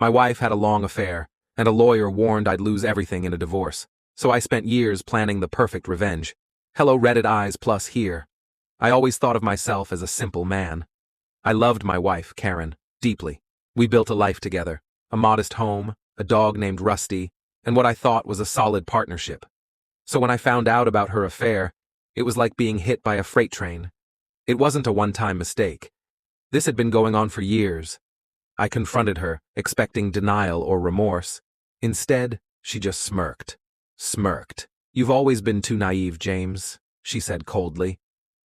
My wife had a long affair, and a lawyer warned I'd lose everything in a divorce, so I spent years planning the perfect revenge. Hello Reddit eyes plus here. I always thought of myself as a simple man. I loved my wife, Karen, deeply. We built a life together, a modest home, a dog named Rusty, and what I thought was a solid partnership. So when I found out about her affair, it was like being hit by a freight train. It wasn't a one-time mistake. This had been going on for years. I confronted her, expecting denial or remorse. Instead, she just smirked. Smirked. "You've always been too naive, James," she said coldly.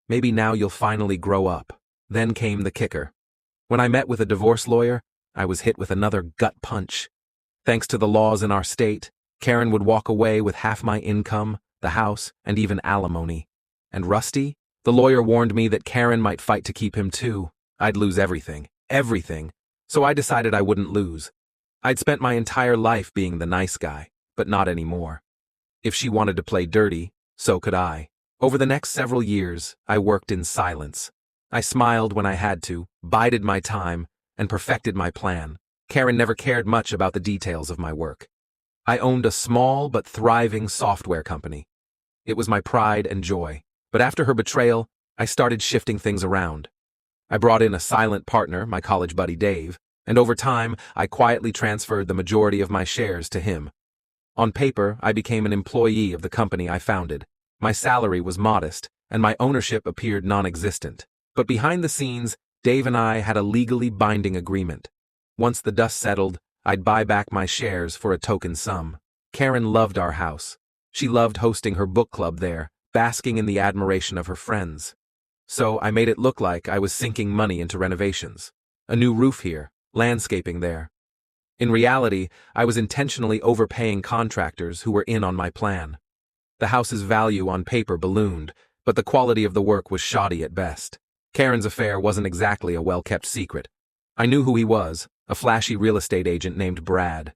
"Maybe now you'll finally grow up." Then came the kicker. When I met with a divorce lawyer, I was hit with another gut punch. Thanks to the laws in our state, Karen would walk away with half my income, the house, and even alimony. And Rusty? The lawyer warned me that Karen might fight to keep him too. I'd lose everything. Everything. So I decided I wouldn't lose. I'd spent my entire life being the nice guy, but not anymore. If she wanted to play dirty, so could I. Over the next several years, I worked in silence. I smiled when I had to, bided my time, and perfected my plan. Karen never cared much about the details of my work. I owned a small but thriving software company. It was my pride and joy. But after her betrayal, I started shifting things around. I brought in a silent partner, my college buddy Dave, and over time, I quietly transferred the majority of my shares to him. On paper, I became an employee of the company I founded. My salary was modest, and my ownership appeared non-existent. But behind the scenes, Dave and I had a legally binding agreement. Once the dust settled, I'd buy back my shares for a token sum. Karen loved our house. She loved hosting her book club there, basking in the admiration of her friends. So I made it look like I was sinking money into renovations. A new roof here, landscaping there. In reality, I was intentionally overpaying contractors who were in on my plan. The house's value on paper ballooned, but the quality of the work was shoddy at best. Karen's affair wasn't exactly a well-kept secret. I knew who he was, a flashy real estate agent named Brad.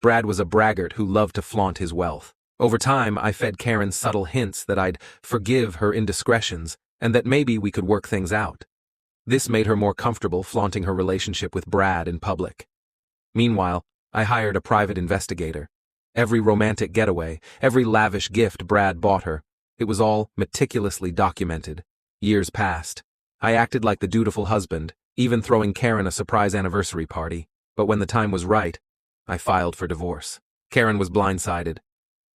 Brad was a braggart who loved to flaunt his wealth. Over time, I fed Karen subtle hints that I'd forgive her indiscretions and that maybe we could work things out. This made her more comfortable flaunting her relationship with Brad in public. Meanwhile, I hired a private investigator. Every romantic getaway, every lavish gift Brad bought her, it was all meticulously documented. Years passed. I acted like the dutiful husband, even throwing Karen a surprise anniversary party. But when the time was right, I filed for divorce. Karen was blindsided.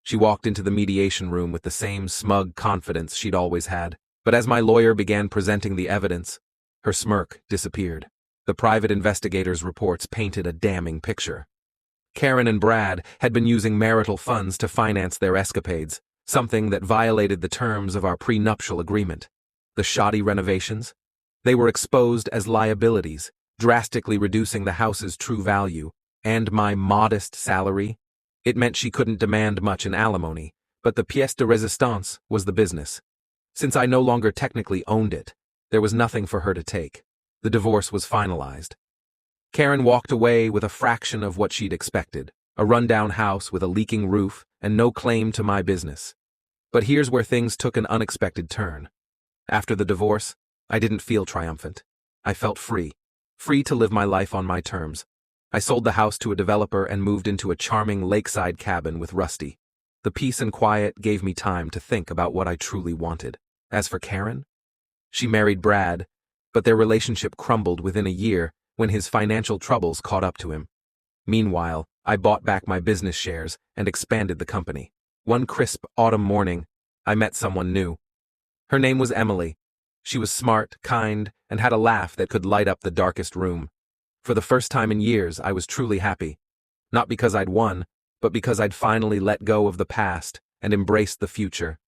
She walked into the mediation room with the same smug confidence she'd always had. But as my lawyer began presenting the evidence, her smirk disappeared. The private investigator's reports painted a damning picture. Karen and Brad had been using marital funds to finance their escapades, something that violated the terms of our prenuptial agreement. The shoddy renovations? They were exposed as liabilities, drastically reducing the house's true value, and my modest salary. It meant she couldn't demand much in alimony, but the pièce de résistance was the business. Since I no longer technically owned it, there was nothing for her to take. The divorce was finalized. Karen walked away with a fraction of what she'd expected, a rundown house with a leaking roof and no claim to my business. But here's where things took an unexpected turn. After the divorce, I didn't feel triumphant. I felt free. Free to live my life on my terms. I sold the house to a developer and moved into a charming lakeside cabin with Rusty. The peace and quiet gave me time to think about what I truly wanted. As for Karen, she married Brad, but their relationship crumbled within a year when his financial troubles caught up to him. Meanwhile, I bought back my business shares and expanded the company. One crisp autumn morning, I met someone new. Her name was Emily. She was smart, kind, and had a laugh that could light up the darkest room. For the first time in years, I was truly happy. Not because I'd won, but because I'd finally let go of the past and embraced the future.